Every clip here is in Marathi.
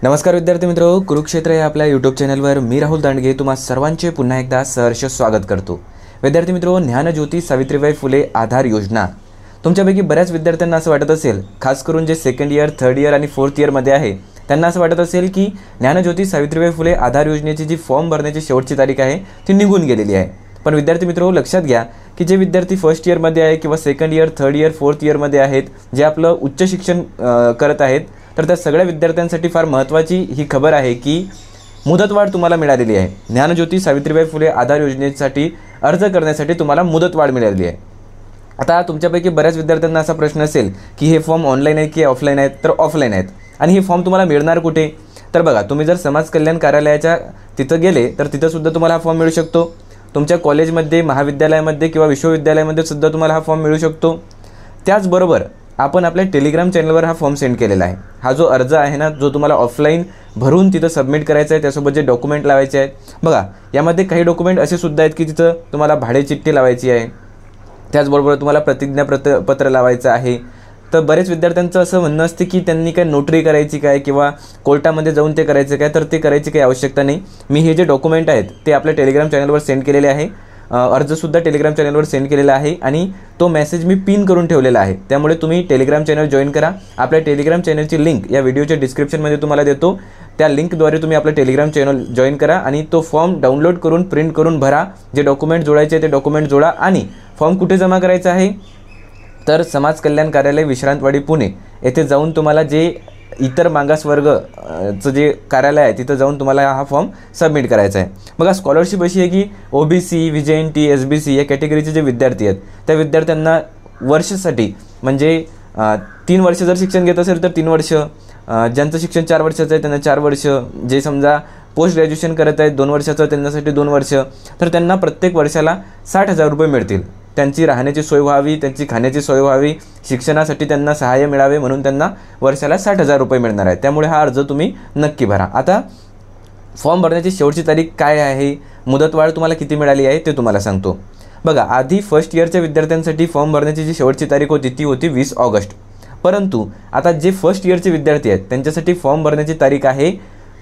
नमस्कार विद्यार्थी मित्रो, कुरुक्षेत्र या आपल्या यूट्यूब चॅनलवर मी राहुल दांडगे तुम्हा सर्वांचे पुन्हा एकदा सहर्ष स्वागत करतो। विद्यार्थी मित्रो, ज्ञानज्योती सावित्रीबाई फुले आधार योजना तुमच्यापैकी बऱ्याच विद्यार्थ्यांना असं वाटत असेल, खास करून जे सेकंड इयर, थर्ड इयर आणि फोर्थ इयरमध्ये आहे त्यांना असं वाटत असेल की ज्ञानज्योती सावित्रीबाई फुले आधार योजनेची जी फॉर्म भरण्याची शेवटची तारीख आहे ती निघून गेलेली आहे। पण विद्यार्थी मित्रो, लक्षात घ्या की जे विद्यार्थी फर्स्ट इयरमध्ये आहे किंवा second year, third year, fourth इयरमध्ये आहेत, जे आपलं उच्च शिक्षण करत आहेत, तर त्या सगळ्या विद्यार्थ्यांसाठी फार महत्त्वाची ही खबर आहे की मुदतवाढ तुम्हाला मिळालेली आहे। ज्ञानज्योती सावित्रीबाई फुले आधार योजनेसाठी अर्ज करण्यासाठी तुम्हाला मुदतवाढ मिळालेली आहे। आता तुमच्यापैकी बऱ्याच विद्यार्थ्यांना असा प्रश्न असेल की हे फॉर्म ऑनलाईन आहे की ऑफलाईन आहेत, तर ऑफलाईन आहेत। आणि हे फॉर्म तुम्हाला मिळणार कुठे? तर बघा, तुम्ही जर समाज कल्याण कार्यालयाच्या तिथं गेले तर तिथं सुद्धा तुम्हाला हा फॉर्म मिळू शकतो। तुमच्या कॉलेजमध्ये, महाविद्यालयामध्ये किंवा विश्वविद्यालयामध्ये सुद्धा तुम्हाला हा फॉर्म मिळू शकतो। त्याचबरोबर आपण आपल्या टेलिग्राम चॅनलवर हा फॉर्म सेंड केलेला आहे। हा जो अर्ज आहे ना, जो तुम्हाला ऑफलाईन भरून तिथं सबमिट करायचा आहे, त्यासोबत जे डॉक्युमेंट लावायचे आहेत, बघा यामध्ये काही डॉक्युमेंट असे सुद्धा आहेत की तिथं तुम्हाला भाडे चिठ्ठी लावायची आहे, त्याचबरोबर तुम्हाला प्रतिज्ञापत्र लावायचं आहे। तर बरेच विद्यार्थ्यांचं असं म्हणणं असते की त्यांनी काय नोटरी करायची काय किंवा कोर्टामध्ये जाऊन ते करायचं काय, तर ते करायची काही आवश्यकता नाही। मी हे जे डॉक्युमेंट आहेत ते आपल्या टेलिग्राम चॅनलवर सेंड केलेले आहे। अर्जसुद्धा टेलिग्राम चॅनलवर सेंड केलेला आहे आणि तो मेसेज मी पिन करून ठेवलेला आहे। त्यामुळे तुम्ही टेलिग्राम चॅनल जॉईन करा। आपल्या टेलिग्राम चॅनलची लिंक या व्हिडिओच्या डिस्क्रिप्शनमध्ये तुम्हाला देतो। त्या लिंकद्वारे तुम्ही आपलं टेलिग्राम चॅनल जॉईन करा आणि तो फॉर्म डाउनलोड करून प्रिंट करून भरा। जे डॉक्युमेंट जोडायचे ते डॉक्युमेंट जोडा आणि फॉर्म कुठे जमा करायचा आहे? तर समाज कल्याण कार्यालय, विश्रांतवाडी, पुणे येथे जाऊन तुम्हाला जे इतर मागासवर्गचं जे कार्यालय आहे तिथं जाऊन तुम्हाला हा फॉर्म सबमिट करायचा आहे। बघा, स्कॉलरशिप अशी आहे की OBC, VJNT, SBC या कॅटेगरीचे जे विद्यार्थी आहेत त्या विद्यार्थ्यांना वर्षासाठी म्हणजे 3 वर्ष जर शिक्षण घेत असेल तर 3 वर्ष, ज्यांचं शिक्षण 4 वर्षाचं आहे त्यांना 4 वर्ष, जे समजा पोस्ट ग्रॅज्युएशन करत आहेत 2 वर्षाचं त्यांच्यासाठी 2 वर्ष, तर त्यांना प्रत्येक वर्षाला 60,000 रुपये मिळतील। त्यांची राहण्याची सोय व्हावी, त्यांची खाण्याची सोय व्हावी, शिक्षणासाठी त्यांना सहाय्य मिळावे म्हणून त्यांना वर्षाला 60,000 रुपये मिळणार आहे। त्यामुळे हा अर्ज तुम्ही नक्की भरा। आता फॉर्म भरण्याची शेवटची तारीख काय आहे, मुदतवाढ तुम्हाला किती मिळाली आहे ते तुम्हाला सांगतो। बघा, आधी फर्स्ट इयरच्या विद्यार्थ्यांसाठी फॉर्म भरण्याची जी शेवटची तारीख होती ती होती 20 ऑगस्ट। परंतु आता जे फर्स्ट इयरचे विद्यार्थी आहेत त्यांच्यासाठी फॉर्म भरण्याची तारीख आहे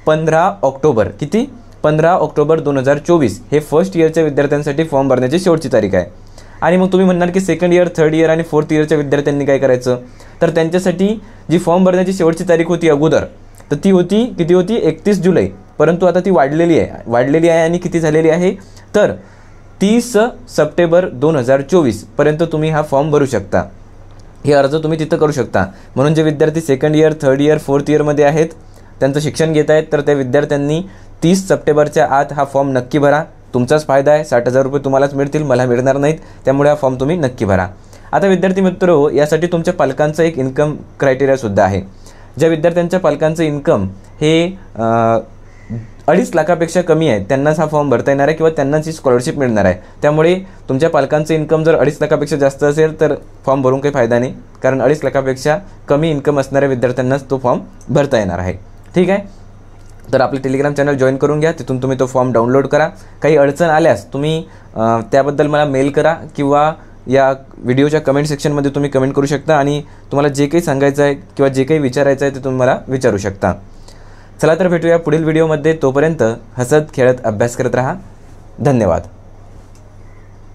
15 ऑक्टोबर। किती? 15 ऑक्टोबर 2024 हे फर्स्ट इयरच्या विद्यार्थ्यांसाठी फॉर्म भरण्याची शेवटची तारीख आहे। आणि मग तुम्ही म्हणणार की सेकंड इयर, थर्ड इयर आणि फोर्थ इयरच्या विद्यार्थ्यांनी काय करायचं? तर त्यांच्यासाठी जी फॉर्म भरण्याची शेवटची तारीख होती अगोदर, तर ती होती किती होती? 31 जुलै। परंतु आता ती वाढलेली आहे आणि किती झालेली आहे? तर 30 सप्टेंबर 2024 पर्यंत तुम्ही हा फॉर्म भरू शकता। हे अर्ज तुम्ही तिथं करू शकता। म्हणून जे विद्यार्थी second year, third year, fourth इयरमध्ये आहेत, त्यांचं शिक्षण घेत आहेत, तर त्या विद्यार्थ्यांनी 30 सप्टेंबरच्या आत हा फॉर्म नक्की भरा। तुमचाच फायदा आहे, 60,000 रुपये तुम्हालाच मिळतील, मला मिळणार नाहीत। त्यामुळे हा फॉर्म तुम्ही नक्की भरा। आता विद्यार्थी मित्रो, यासाठी तुमच्या पालकांचं एक इन्कम क्रायटेरियासुद्धा आहे। ज्या विद्यार्थ्यांच्या पालकांचं इन्कम हे 2.5 लाखापेक्षा कमी आहे त्यांनाच हा फॉर्म भरता येणार आहे किंवा त्यांनाच ही स्कॉलरशिप मिळणार आहे। त्यामुळे तुमच्या पालकांचं इन्कम जर 2.5 लाखापेक्षा जास्त असेल तर फॉर्म भरून काही फायदा नाही, कारण 2.5 लाखापेक्षा कमी इन्कम असणाऱ्या विद्यार्थ्यांनाच तो फॉर्म भरता येणार आहे। ठीक आहे, तर आपले टेलिग्राम चॅनल जॉईन करून घ्या, तिथून तुम्ही तो फॉर्म डाउनलोड करा। काही अडचण आल्यास तुम्ही त्याबद्दल मला मेल करा किंवा या व्हिडिओच्या कमेंट सेक्शनमध्ये तुम्ही कमेंट करू शकता आणि तुम्हाला जे काही सांगायचं आहे किंवा जे काही विचारायचं आहे ते तुम्ही मला विचारू शकता। चला तर भेटूया पुढील व्हिडिओमध्ये। तोपर्यंत हसत खेळत अभ्यास करत राहा। धन्यवाद।